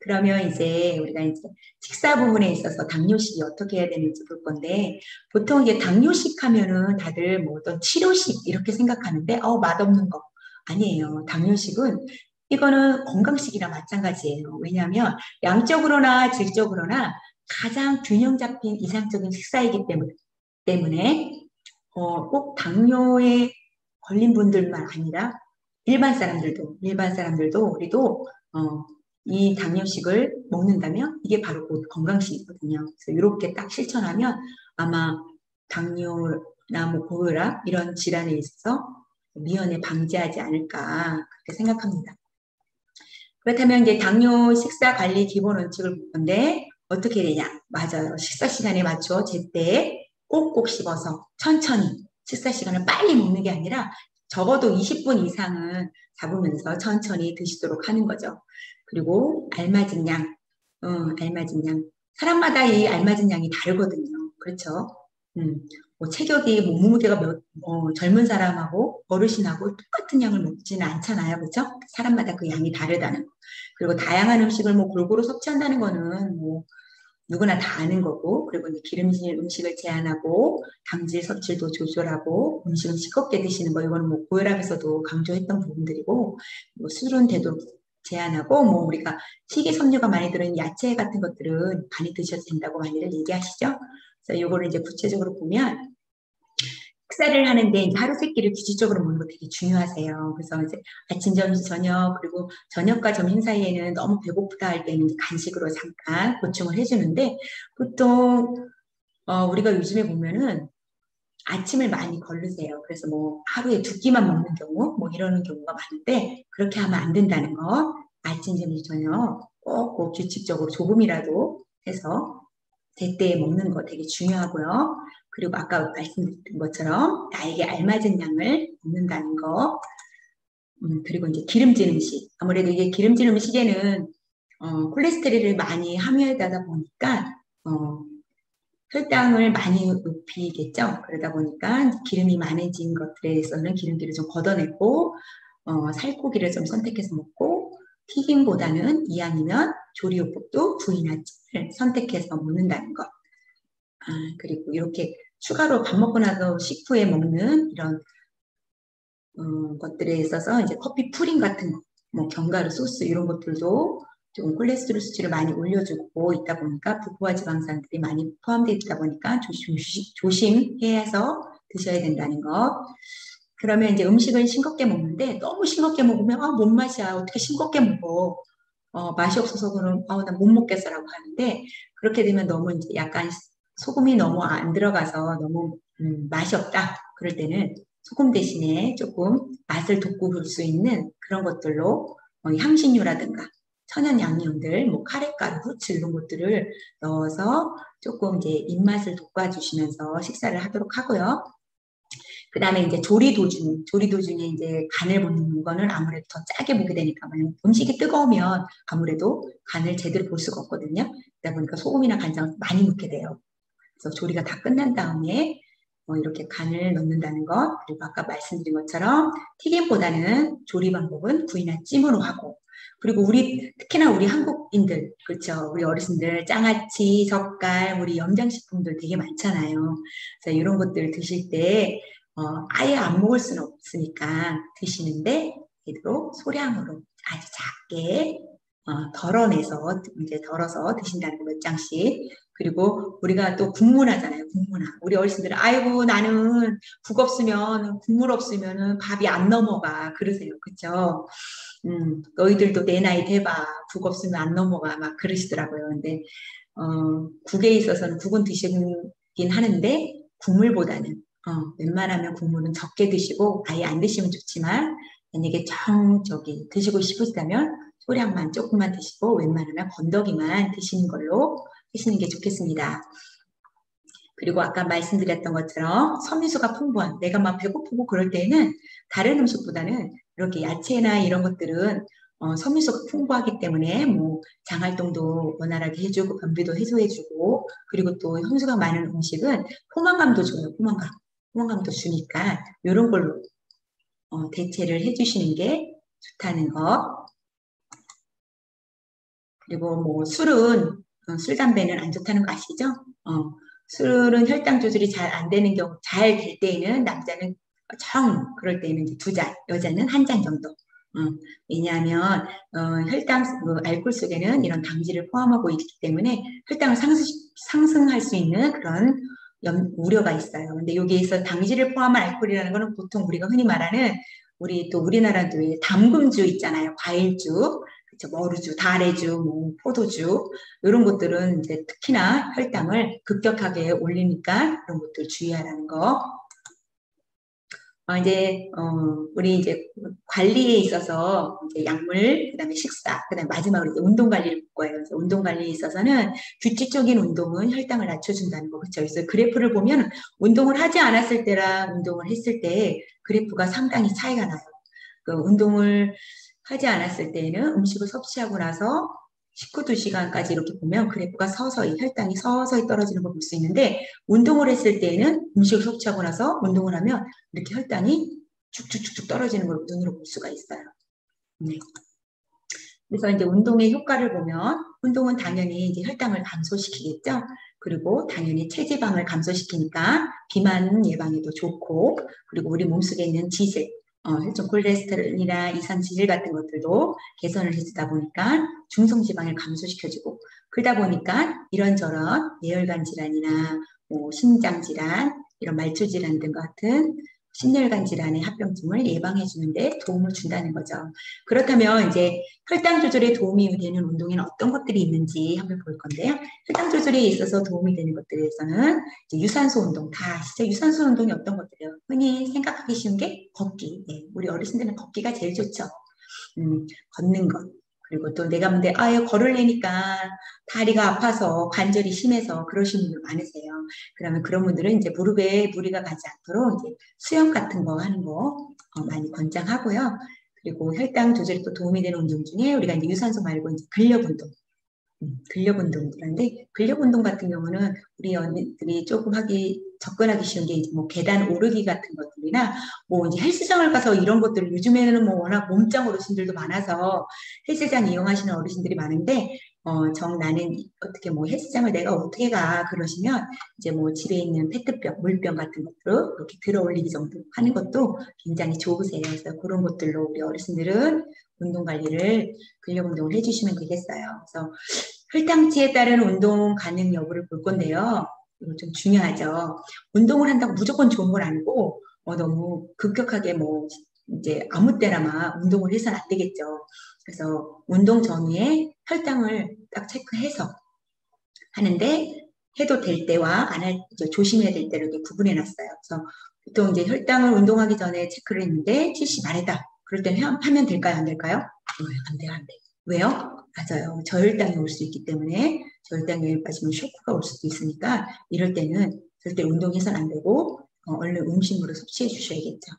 그러면 이제 우리가 이제 식사 부분에 있어서 당뇨식이 어떻게 해야 되는지 볼 건데, 보통 이제 당뇨식 하면은 다들 뭐 어떤 치료식 이렇게 생각하는데, 맛없는 거. 아니에요. 당뇨식은 이거는 건강식이랑 마찬가지예요. 왜냐하면 양적으로나 질적으로나 가장 균형 잡힌 이상적인 식사이기 때문에 꼭 당뇨에 걸린 분들만 아니라 일반 사람들도 우리도 이 당뇨식을 먹는다면 이게 바로 곧 건강식이거든요. 그래서 이렇게 딱 실천하면 아마 당뇨나 뭐 고혈압 이런 질환에 있어서 미연에 방지하지 않을까 그렇게 생각합니다. 그렇다면 이제 당뇨 식사 관리 기본 원칙을 볼 건데 어떻게 되냐? 맞아요. 식사 시간에 맞춰 제때 꼭꼭 씹어서 천천히 식사 시간을 빨리 먹는 게 아니라 적어도 20분 이상은 잡으면서 천천히 드시도록 하는 거죠. 그리고 알맞은 양, 알맞은 양. 사람마다 이 알맞은 양이 다르거든요. 그렇죠? 뭐 체격이 몸무게가 젊은 사람하고 어르신하고 똑같은 양을 먹지는 않잖아요. 그렇죠? 사람마다 그 양이 다르다는 거. 그리고 다양한 음식을 뭐 골고루 섭취한다는 거는 뭐 누구나 다 아는 거고, 그리고 이제 기름진 음식을 제한하고 당질 섭취도 조절하고 음식은 싱겁게 드시는 거, 이거는 뭐 고혈압에서도 강조했던 부분들이고, 뭐 술은 되도록 제한하고, 뭐 우리가 식이섬유가 많이 들어있는 야채 같은 것들은 많이 드셔도 된다고 많이들 얘기하시죠. 그래서 이거를 이제 구체적으로 보면 식사를 하는데 이제 하루 세 끼를 규칙적으로 먹는 거 되게 중요하세요. 그래서 이제 아침, 점심, 저녁, 그리고 저녁과 점심 사이에는 너무 배고프다 할 때는 간식으로 잠깐 보충을 해주는데, 보통 우리가 요즘에 보면은 아침을 많이 거르세요. 그래서 뭐 하루에 두 끼만 먹는 경우 뭐 이러는 경우가 많은데, 그렇게 하면 안 된다는 거. 아침, 점심, 저녁 꼭 규칙적으로 조금이라도 해서 제때에 먹는 거 되게 중요하고요. 그리고 아까 말씀드린 것처럼 나에게 알맞은 양을 먹는다는 거. 그리고 이제 기름진 음식. 아무래도 이게 기름진 음식에는 콜레스테롤을 많이 함유하다 보니까 혈당을 많이 높이겠죠. 그러다 보니까 기름이 많아진 것들에서는 기름기를 좀 걷어내고 살코기를 좀 선택해서 먹고, 튀김보다는 이왕이면 조리요법도 구이나 찜을 선택해서 먹는다는 것. 그리고 이렇게 추가로 밥 먹고 나서 식후에 먹는 이런 것들에 있어서 이제 커피 프린 같은 거, 뭐 견과류 소스 이런 것들도 좀 콜레스테롤 수치를 많이 올려주고 있다 보니까 부부와 지방산들이 많이 포함되어 있다 보니까 조심해서 드셔야 된다는 거. 그러면 이제 음식을 싱겁게 먹는데 너무 싱겁게 먹으면 뭔 맛이야 어떻게 싱겁게 먹어 맛이 없어서 그럼 나 못 먹겠어라고 하는데, 그렇게 되면 너무 이제 약간 소금이 너무 안 들어가서 너무 맛이 없다 그럴 때는 소금 대신에 조금 맛을 돋구실 수 있는 그런 것들로 향신료라든가 천연 양념들, 뭐 카레가루, 후추 이런 것들을 넣어서 조금 이제 입맛을 돋궈주시면서 식사를 하도록 하고요. 그 다음에 이제 조리 도중에 이제 간을 보는 거는 아무래도 더 짜게 보게 되니까, 음식이 뜨거우면 아무래도 간을 제대로 볼 수가 없거든요. 그러다 보니까 소금이나 간장을 많이 넣게 돼요. 그래서 조리가 다 끝난 다음에 이렇게 간을 넣는다는 것, 그리고 아까 말씀드린 것처럼 튀김보다는 조리 방법은 구이나 찜으로 하고, 그리고 특히나 우리 한국인들, 그렇죠? 우리 어르신들 장아찌, 젓갈, 우리 염장식품들 되게 많잖아요. 그래서 이런 것들 드실 때 아예 안 먹을 수는 없으니까 드시는데 그래도 소량으로 아주 작게 덜어서 드신다는 거 몇 장씩. 그리고 우리가 또 국문화잖아요. 국문화. 우리 어르신들은 아이고 나는 국물 없으면은 밥이 안 넘어가 그러세요. 그렇죠? 너희들도 내 나이 돼봐. 국 없으면 안 넘어가 막 그러시더라고요. 근데 국에 있어서는 국은 드시긴 하는데 국물보다는 웬만하면 국물은 적게 드시고 아예 안 드시면 좋지만, 만약에 드시고 싶으시다면 소량만 조금만 드시고 웬만하면 건더기만 드시는 걸로 하시는 게 좋겠습니다. 그리고 아까 말씀드렸던 것처럼 섬유소가 풍부한, 내가 막 배고프고 그럴 때는 다른 음식보다는 이렇게 야채나 이런 것들은 섬유소가 풍부하기 때문에 뭐 장활동도 원활하게 해주고 변비도 해소해주고, 그리고 또 현수가 많은 음식은 포만감도 줘요. 포만감도 주니까 이런 걸로 대체를 해주시는 게 좋다는 거. 그리고 뭐 술은 술, 담배는 안 좋다는 거 아시죠? 술은 혈당 조절이 잘 안 되는 경우, 잘 될 때에는 남자는 그럴 때는 이제 2잔, 여자는 1잔 정도. 왜냐하면 혈당, 알코올 속에는 이런 당질을 포함하고 있기 때문에 혈당을 상승할 수 있는 그런 우려가 있어요. 근데 여기에서 당질을 포함한 알코올이라는 거는 보통 우리가 흔히 말하는 우리 또 우리나라도 담금주 있잖아요. 과일주, 그쵸, 머루주, 다래주, 뭐 포도주 이런 것들은 이제 특히나 혈당을 급격하게 올리니까 그런 것들 주의하라는 거. 우리 이제 관리에 있어서 이제 약물, 그다음에 식사, 그다음에 마지막으로 이제 운동 관리를 볼 거예요. 그래서 운동 관리에 있어서는 규칙적인 운동은 혈당을 낮춰준다는 거, 그렇죠? 그래서 그래프를 보면 운동을 하지 않았을 때랑 운동을 했을 때 그래프가 상당히 차이가 나요. 그 운동을 하지 않았을 때에는 음식을 섭취하고 나서 19~2시간까지 이렇게 보면 그래프가 서서히 혈당이 서서히 떨어지는 걸 볼 수 있는데 운동을 했을 때에는 음식을 섭취하고 나서 운동을 하면 이렇게 혈당이 쭉쭉쭉쭉 떨어지는 걸 눈으로 볼 수가 있어요. 네. 그래서 이제 운동의 효과를 보면 운동은 당연히 이제 혈당을 감소시키겠죠. 그리고 당연히 체지방을 감소시키니까 비만 예방에도 좋고, 그리고 우리 몸속에 있는 지질, 혈중 콜레스테롤이나 이산지질 같은 것들도 개선을 해주다 보니까 중성지방을 감소시켜주고, 그러다 보니까 이런저런 뇌혈관 질환이나 뭐 심장 질환, 이런 말초 질환 등 같은 심혈관 질환의 합병증을 예방해 주는데 도움을 준다는 거죠. 그렇다면 이제 혈당 조절에 도움이 되는 운동에는 어떤 것들이 있는지 한번 볼 건데요. 혈당 조절에 있어서 도움이 되는 것들에서는 이제 유산소 운동 다 아시죠? 유산소 운동이 어떤 것들이에요? 흔히 생각하기 쉬운 게 걷기. 네, 우리 어르신들은 걷기가 제일 좋죠. 걷는 것. 그리고 또 내가 근데 걸으려니까 다리가 아파서 관절이 심해서 그러시는 분들 많으세요. 그러면 그런 분들은 이제 무릎에 무리가 가지 않도록 이제 수영 같은 거 하는 거 많이 권장하고요. 그리고 혈당 조절에 또 도움이 되는 운동 중에 우리가 이제 유산소 말고 이제 근력 운동. 근력 운동들인데 근력 운동 같은 경우는 우리 언니들이 조금 접근하기 쉬운 게 이제 뭐 계단 오르기 같은 것들이나 뭐 이제 헬스장을 가서 이런 것들을 요즘에는 뭐 워낙 몸짱 어르신들도 많아서 헬스장 이용하시는 어르신들이 많은데 나는 어떻게 뭐 헬스장을 내가 어떻게 가 그러시면 이제 뭐 집에 있는 페트병, 물병 같은 것들로 이렇게 들어 올리기 정도 하는 것도 굉장히 좋으세요. 그래서 그런 것들로 우리 어르신들은 운동 관리를 근력 운동을 해주시면 되겠어요. 그래서 혈당치에 따른 운동 가능 여부를 볼 건데요. 이거 좀 중요하죠. 운동을 한다고 무조건 좋은 건 아니고 너무 급격하게 뭐 이제 아무 때나 막 운동을 해서는 안 되겠죠. 그래서 운동 전후에 혈당을 딱 체크해서 하는데 해도 될 때와 안 할 조심해야 될 때를 이렇게 구분해 놨어요. 그래서 보통 이제 혈당을 운동하기 전에 체크를 했는데 70 아래다. 그럴 때는 하면 될까요? 안 될까요? 안 돼요, 안 돼요. 왜요? 맞아요. 저혈당이 올 수 있기 때문에 저혈당에 빠지면 쇼크가 올 수도 있으니까 이럴 때는 절대 운동해서는 안 되고 얼른 음식물을 섭취해 주셔야겠죠.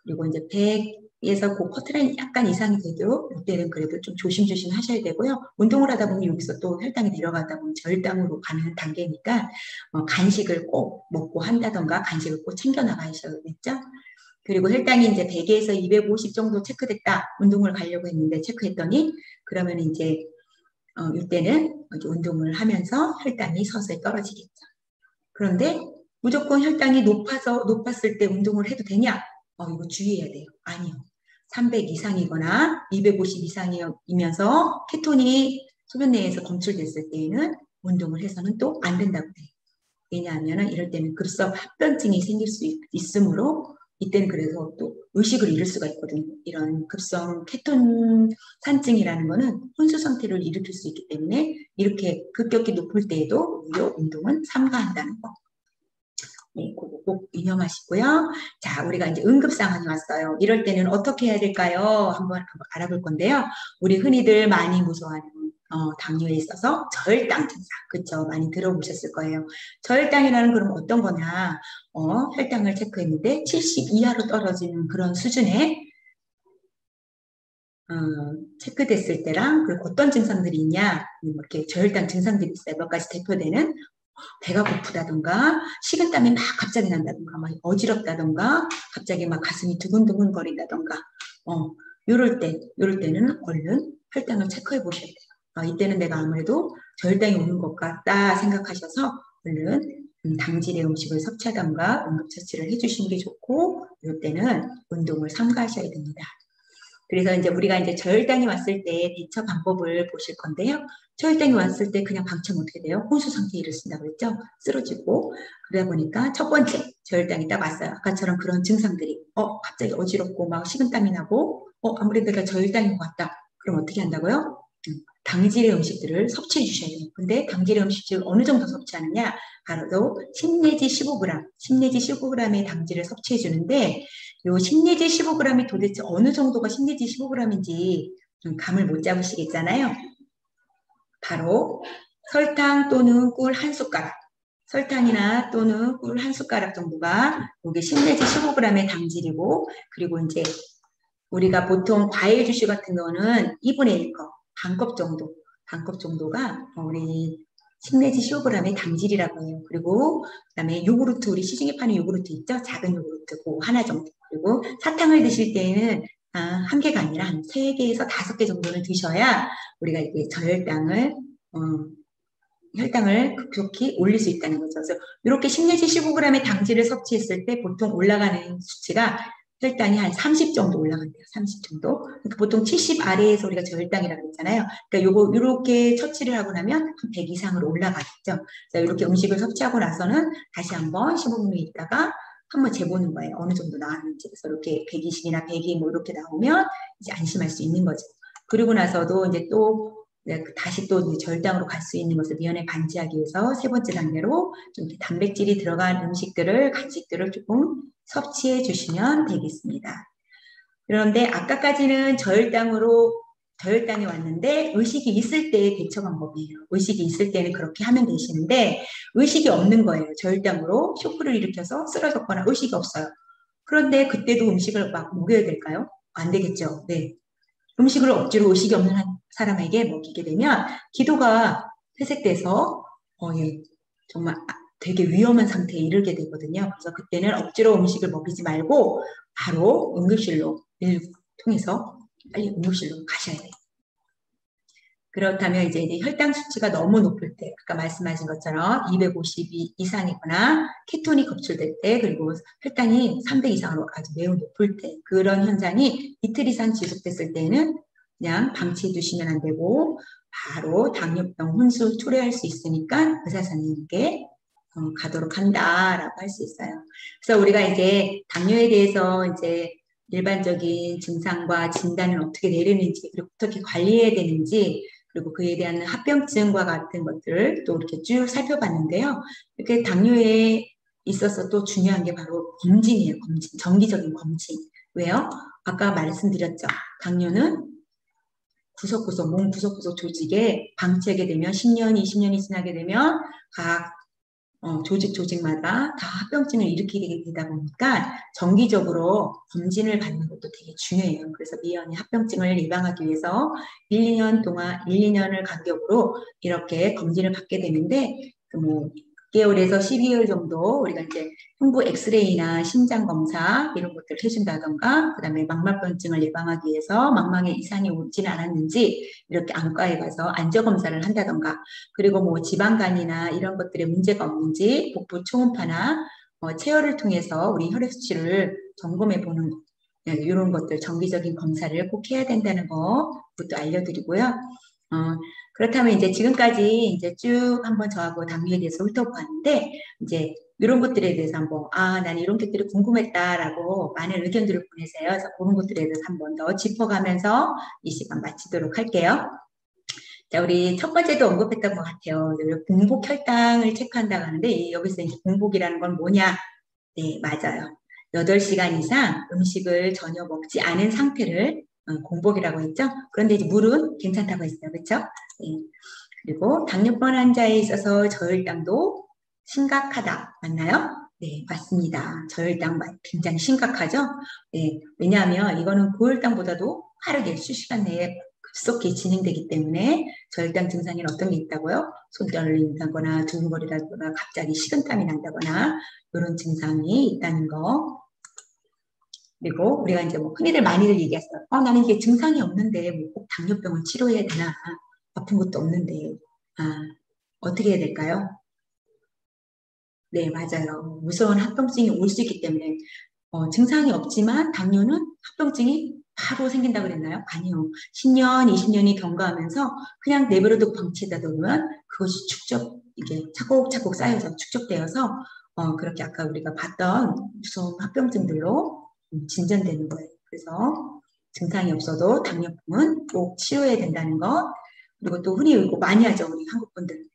그리고 이제 100에서 그 커트라인 약간 이상이 돼도 이때는 그래도 좀 조심조심 하셔야 되고요. 운동을 하다 보면 여기서 또 혈당이 내려가다 보면 저혈당으로 가는 단계니까 간식을 꼭 먹고 한다던가 간식을 꼭 챙겨 나가셔야겠죠. 그리고 혈당이 이제 100에서 250 정도 체크됐다. 운동을 가려고 했는데 체크했더니 그러면 이제 이때는 운동을 하면서 혈당이 서서히 떨어지겠죠. 그런데 무조건 혈당이 높았을 때 운동을 해도 되냐? 이거 주의해야 돼요. 아니요. 300 이상이거나 250 이상이면서 케톤이 소변 내에서 검출됐을 때에는 운동을 해서는 또 안 된다고 해요. 왜냐하면 이럴 때는 급성 합병증이 생길 수 있으므로 이때는 그래서 또 의식을 잃을 수가 있거든요. 이런 급성 케톤 산증이라는 거는 혼수 상태를 일으킬 수 있기 때문에 이렇게 급격히 높을 때에도 오히려 운동은 삼가한다는 거. 네, 그거 꼭 유념하시고요. 자, 우리가 이제 응급 상황이 왔어요. 이럴 때는 어떻게 해야 될까요? 한번 알아볼 건데요. 우리 흔히들 많이 무서워하는 당뇨에 있어서 저혈당 증상, 그쵸? 많이 들어보셨을 거예요. 저혈당이라는 그럼 어떤 거냐? 혈당을 체크했는데 70 이하로 떨어지는 그런 수준의 체크됐을 때랑 그리고 어떤 증상들이 있냐? 이렇게 저혈당 증상들이 있어요. 몇 가지 대표되는 배가 고프다던가 식은땀이 막 갑자기 난다던가 막 어지럽다던가 갑자기 막 가슴이 두근두근 거린다던가 이럴 때는 얼른 혈당을 체크해 보셔야 돼요. 이때는 내가 아무래도 저혈당이 오는 것 같다 생각하셔서 얼른 당질의 음식을 섭취하던가 응급처치를 해주시는 게 좋고, 이때는 운동을 삼가하셔야 됩니다. 그래서 이제 우리가 이제 저혈당이 왔을 때 대처 방법을 보실 건데요. 저혈당이 왔을 때 그냥 방치하면 어떻게 돼요? 혼수 상태에 이르신다고 했죠? 쓰러지고. 그러다 보니까 첫 번째 저혈당이 딱 왔어요. 아까처럼 그런 증상들이 갑자기 어지럽고 막 식은땀이 나고 아무래도 내가 저혈당인 것 같다. 그럼 어떻게 한다고요? 당질의 음식들을 섭취해 주셔야 돼요. 근데 당질의 음식을 어느 정도 섭취하느냐? 바로 10 내지 15g, 10 내지 15g의 당질을 섭취해 주는데, 요 10 내지 15g이 도대체 어느 정도가 10 내지 15g인지 좀 감을 못 잡으시겠잖아요. 바로 설탕 또는 꿀 한 숟가락, 설탕이나 또는 꿀 한 숟가락 정도가 이게 10 내지 15g의 당질이고, 그리고 이제 우리가 보통 과일 주스 같은 거는 2분의 1컵, 반컵 정도, 반컵 정도가 우리 10 내지 15g의 당질이라고 해요. 그리고 그다음에 요구르트, 우리 시중에 파는 요구르트 있죠? 작은 요구르트, 그 하나 정도. 그리고 사탕을 드실 때는 한 개가 아니라 한 3개에서 5개 정도는 드셔야 우리가 이게 혈당을 급속히 올릴 수 있다는 거죠. 그래서 이렇게 10 내지 15g의 당질을 섭취했을 때 보통 올라가는 수치가 혈당이 한 30 정도 올라간대요. 30 정도. 그러니까 보통 70 아래에서 우리가 저혈당이라고 했잖아요. 그러니까 이렇게 처치를 하고 나면 한 100 이상으로 올라가겠죠. 그래서 이렇게 음식을 섭취하고 나서는 다시 한번 15분 있다가 한번 재보는 거예요. 어느 정도 나왔는지. 그래서 이렇게 120이나 100이 뭐 이렇게 나오면 이제 안심할 수 있는 거죠. 그리고 나서도 이제 또 다시 또 저혈당으로 갈 수 있는 것을 미연에 방지하기 위해서 세 번째 단계로 좀 단백질이 들어간 음식들을, 간식들을 조금 섭취해 주시면 되겠습니다. 그런데 아까까지는 저혈당이 왔는데 의식이 있을 때의 대처 방법이에요. 의식이 있을 때는 그렇게 하면 되시는데 의식이 없는 거예요. 저혈당으로 쇼크를 일으켜서 쓰러졌거나 의식이 없어요. 그런데 그때도 음식을 막 먹여야 될까요? 안 되겠죠. 네. 음식을 억지로 의식이 없는 사람에게 먹이게 되면 기도가 퇴색돼서 정말 되게 위험한 상태에 이르게 되거든요. 그래서 그때는 억지로 음식을 먹이지 말고 바로 응급실로 통해서 빨리 응급실로 가셔야 돼요. 그렇다면 이제 혈당 수치가 너무 높을 때, 아까 말씀하신 것처럼 250 이상이거나 케톤이 검출될 때, 그리고 혈당이 300 이상으로 아주 매우 높을 때, 그런 현상이 이틀 이상 지속됐을 때는 그냥 방치해 두시면 안 되고 바로 당뇨병 혼수 초래할 수 있으니까 의사 선생님께 가도록 한다라고 할 수 있어요. 그래서 우리가 이제 당뇨에 대해서 이제 일반적인 증상과 진단을 어떻게 내리는지, 그리고 어떻게 관리해야 되는지, 그리고 그에 대한 합병증과 같은 것들을 또 이렇게 쭉 살펴봤는데요. 이렇게 당뇨에 있어서 또 중요한 게 바로 검진이에요. 검진, 정기적인 검진. 왜요? 아까 말씀드렸죠. 당뇨는 몸 구석구석 조직에 방치하게 되면 10년, 20년이 지나게 되면 각 조직마다 다 합병증을 일으키게 되다 보니까 정기적으로 검진을 받는 것도 되게 중요해요. 그래서 미연에 합병증을 예방하기 위해서 1-2년을 간격으로 이렇게 검진을 받게 되는데, 6개월에서 12개월 정도 우리가 이제 흉부 엑스레이나 심장 검사 이런 것들을 해준다던가, 그다음에 망막병증을 예방하기 위해서 망막에 이상이 오진 않았는지 이렇게 안과에 가서 안저 검사를 한다던가, 그리고 뭐 지방간이나 이런 것들에 문제가 없는지 복부 초음파나 체열을 통해서 우리 혈액 수치를 점검해 보는 이런 것들, 정기적인 검사를 꼭 해야 된다는 것도 알려드리고요. 그렇다면 이제 지금까지 이제 쭉 한번 저하고 당뇨에 대해서 훑어보았는데, 이제 이런 것들에 대해서 한번 난 이런 것들이 궁금했다라고 많은 의견들을 보내세요. 그래서 그런 것들에 대해서 한번 더 짚어가면서 이 시간 마치도록 할게요. 자, 우리 첫 번째도 언급했던 것 같아요. 공복 혈당을 체크한다고 하는데, 여기서 이제 공복이라는 건 뭐냐? 네, 맞아요. 8시간 이상 음식을 전혀 먹지 않은 상태를 공복이라고 했죠. 그런데 이제 물은 괜찮다고 했어요. 그렇죠? 네. 그리고 당뇨병 환자에 있어서 저혈당도 심각하다. 맞나요? 네, 맞습니다. 저혈당 굉장히 심각하죠? 네, 왜냐하면 이거는 고혈당보다도 빠르게 수시간 내에 급속히 진행되기 때문에 저혈당 증상에는 어떤 게 있다고요? 손 떨린다거나 두근거리다거나 갑자기 식은땀이 난다거나 이런 증상이 있다는 거. 그리고 우리가 이제 흔히들 많이들 얘기했어요. 나는 이게 증상이 없는데 꼭 당뇨병을 치료해야 되나? 아픈 것도 없는데, 아, 어떻게 해야 될까요? 네, 맞아요. 무서운 합병증이 올 수 있기 때문에 증상이 없지만 당뇨는 합병증이 바로 생긴다고 그랬나요? 아니요. 10년, 20년이 경과하면서 그냥 내버려두고 방치하다 보면 그것이 이게 차곡차곡 쌓여서 축적되어서 그렇게 아까 우리가 봤던 무서운 합병증들로 진전되는 거예요. 그래서 증상이 없어도 당뇨병은 꼭 치료해야 된다는 것. 그리고 또 흔히 많이 하죠, 우리 한국 분들.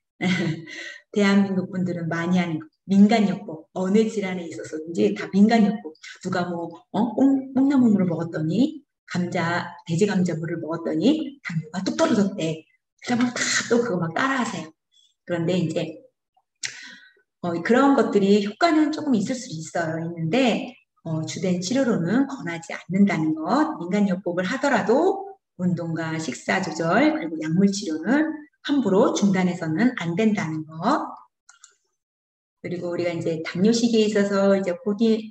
대한민국 분들은 많이 하는 거. 민간요법, 어느 질환에 있어서든지 다 민간요법. 누가 뽕나무물을 먹었더니, 돼지 감자물을 먹었더니, 당뇨가 뚝 떨어졌대. 그러면 다 또 그거 막 따라하세요. 그런데 이제, 그런 것들이 효과는 조금 있을 수 있어요. 있는데, 주된 치료로는 권하지 않는다는 것. 민간요법을 하더라도 운동과 식사 조절, 그리고 약물 치료는 함부로 중단해서는 안 된다는 것. 그리고 우리가 이제 당뇨 시기에 있어서 이제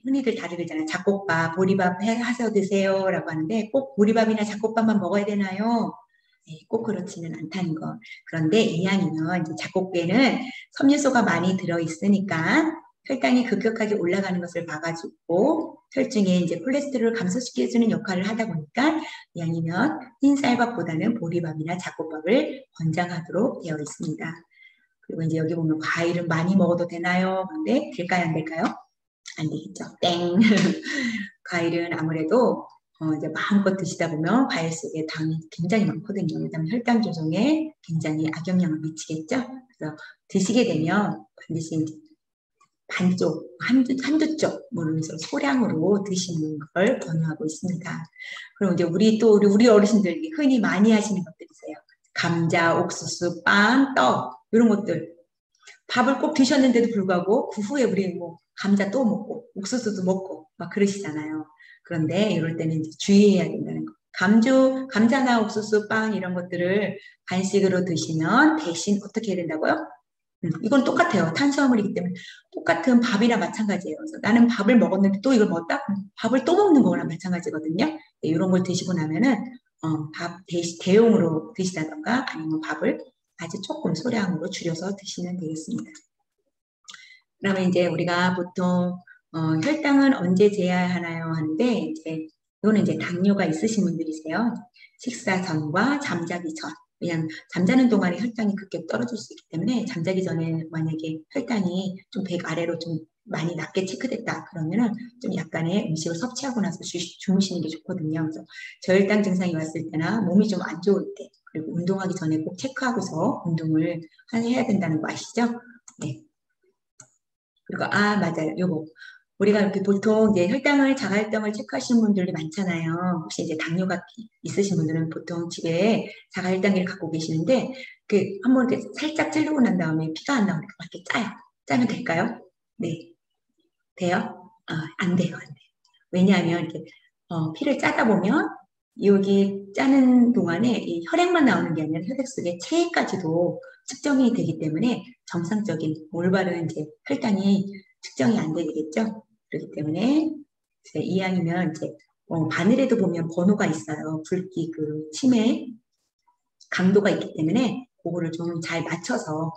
흔히들 다들 그러잖아요. 잡곡밥, 보리밥 해서 드세요라고 하는데 꼭 보리밥이나 잡곡밥만 먹어야 되나요? 네, 꼭 그렇지는 않다는 거. 그런데 이왕이면 이제 잡곡배는 섬유소가 많이 들어 있으니까 혈당이 급격하게 올라가는 것을 막아주고 혈중에 이제 콜레스테롤을 감소시켜주는 역할을 하다 보니까 이왕이면 흰쌀밥보다는 보리밥이나 잡곡밥을 권장하도록 되어 있습니다. 그리고 이제 여기 보면 과일은 많이 먹어도 되나요? 근데 될까요? 안 될까요? 안 되겠죠. 땡. 과일은 아무래도 이제 마음껏 드시다 보면 과일 속에 당이 굉장히 많거든요. 그다음에 혈당 조정에 굉장히 악영향을 미치겠죠. 그래서 드시게 되면 반드시 이제 반쪽, 한두 쪽, 물론서 소량으로 드시는 걸 권유하고 있습니다. 그리고 이제 우리 어르신들이 흔히 많이 하시는 것들이세요. 감자, 옥수수, 빵, 떡 이런 것들 밥을 꼭 드셨는데도 불구하고 그 후에 우리 뭐 감자 또 먹고 옥수수도 먹고 막 그러시잖아요. 그런데 이럴 때는 이제 주의해야 된다는 거. 감자나 옥수수, 빵 이런 것들을 간식으로 드시면 대신 어떻게 해야 된다고요? 이건 똑같아요. 탄수화물이기 때문에 똑같은 밥이나 마찬가지예요. 그래서 나는 밥을 먹었는데 또 이걸 먹었다? 밥을 또 먹는 거랑 마찬가지거든요. 네, 이런 걸 드시고 나면은 밥 대용으로 드시다던가 아니면 밥을 아주 조금 소량으로 줄여서 드시면 되겠습니다. 그러면 이제 우리가 보통 혈당은 언제 재야하나요 하는데 이제 이거는 이제 당뇨가 있으신 분들이세요. 식사 전과 잠자기 전. 그냥 잠자는 동안에 혈당이 급격히 떨어질 수 있기 때문에 잠자기 전에 만약에 혈당이 좀 100 아래로 좀 많이 낮게 체크됐다 그러면은 좀 약간의 음식을 섭취하고 나서 주무시는 게 좋거든요. 그래서 저혈당 증상이 왔을 때나 몸이 좀 안 좋을 때 그리고 운동하기 전에 꼭 체크하고서 운동을 해야 된다는 거 아시죠? 네. 그리고 맞아요. 요거 우리가 이렇게 보통 이제 혈당을 자가혈당을 체크하시는 분들이 많잖아요. 혹시 이제 당뇨가 있으신 분들은 보통 집에 자가혈당기를 갖고 계시는데 그 한번 이렇게 살짝 찌르고 난 다음에 피가 안 나오니까 막 이렇게 짜요. 짜면 될까요? 네. 돼요? 안 돼요. 안 돼요. 왜냐하면 이렇게 피를 짜다 보면 여기 짜는 동안에 이 혈액만 나오는 게 아니라 혈액 속에 체액까지도 측정이 되기 때문에 정상적인 올바른 이제 혈당이 측정이 안 되겠죠. 그렇기 때문에 이왕이면 이제 바늘에도 보면 번호가 있어요. 붉기 그 침의 강도가 있기 때문에 그거를 좀 잘 맞춰서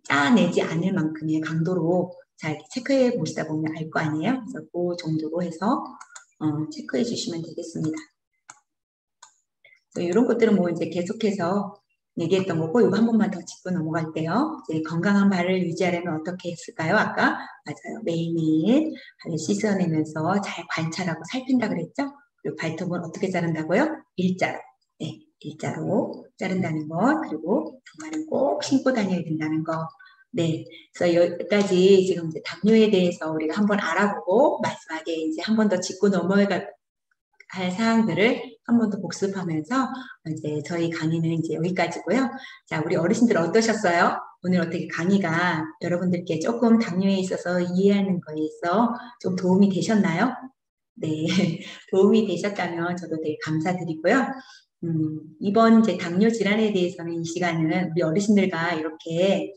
짜내지 않을 만큼의 강도로 잘 체크해 보시다 보면 알 거 아니에요. 그래서 그 정도로 해서 체크해 주시면 되겠습니다. 이런 것들은 뭐 이제 계속해서 얘기했던 거고 이거 한 번만 더 짚고 넘어갈게요. 이제 건강한 발을 유지하려면 어떻게 했을까요? 아까 맞아요. 매일매일 발을 씻어내면서 잘 관찰하고 살핀다 그랬죠? 그리고 발톱은 어떻게 자른다고요? 일자로. 네, 일자로 자른다는 것 그리고 정말은 꼭 신고 다녀야 된다는 것. 네, 그래서 여기까지 지금 이제 당뇨에 대해서 우리가 한번 알아보고 마지막에 이제 한 번 더 짚고 넘어갈 사항들을 한 번 더 복습하면서 이제 저희 강의는 이제 여기까지고요. 자, 우리 어르신들 어떠셨어요? 오늘 어떻게 강의가 여러분들께 조금 당뇨에 있어서 이해하는 거에 있어 좀 도움이 되셨나요? 네, 도움이 되셨다면 저도 되게 감사드리고요. 이번 이제 당뇨 질환에 대해서는 이 시간은 우리 어르신들과 이렇게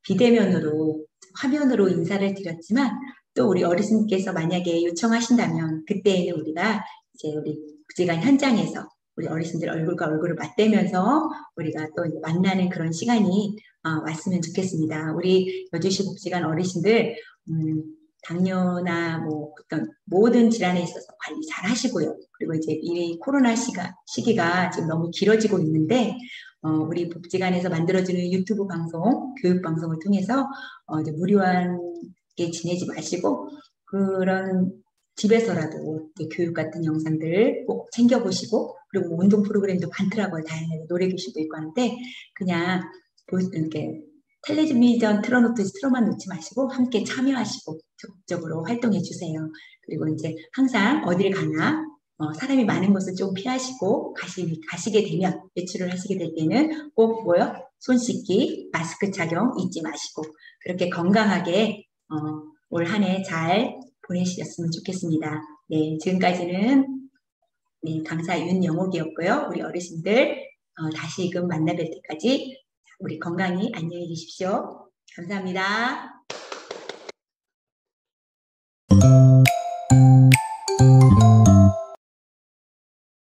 비대면으로 화면으로 인사를 드렸지만 또 우리 어르신께서 만약에 요청하신다면 그때에는 우리가 이제 우리 부지관 현장에서 우리 어르신들 얼굴과 얼굴을 맞대면서 우리가 또 만나는 그런 시간이 왔으면 좋겠습니다. 우리 여주시 복지관 어르신들 당뇨나 뭐 어떤 모든 질환에 있어서 관리 잘 하시고요. 그리고 이제 이 코로나 시기가 지금 너무 길어지고 있는데 우리 복지관에서 만들어지는 유튜브 방송, 교육 방송을 통해서 이제 무료하게 지내지 마시고 그런 집에서라도 교육 같은 영상들 꼭 챙겨보시고 그리고 운동 프로그램도 많더라고요. 다양하게 노래 교실도 있고 하는데 그냥 이렇게 텔레비전 틀어만 놓지 마시고 함께 참여하시고 적극적으로 활동해 주세요. 그리고 이제 항상 어디를 가나 사람이 많은 곳을 좀 피하시고 가시게 되면 외출을 하시게 될 때는 꼭 뭐요? 손 씻기, 마스크 착용 잊지 마시고 그렇게 건강하게 올 한 해 잘 보내셨으면 좋겠습니다. 네, 지금까지는 네, 강사 윤영옥이었고요. 우리 어르신들 다시금 만나 뵐 때까지 우리 건강히 안녕히 계십시오. 감사합니다.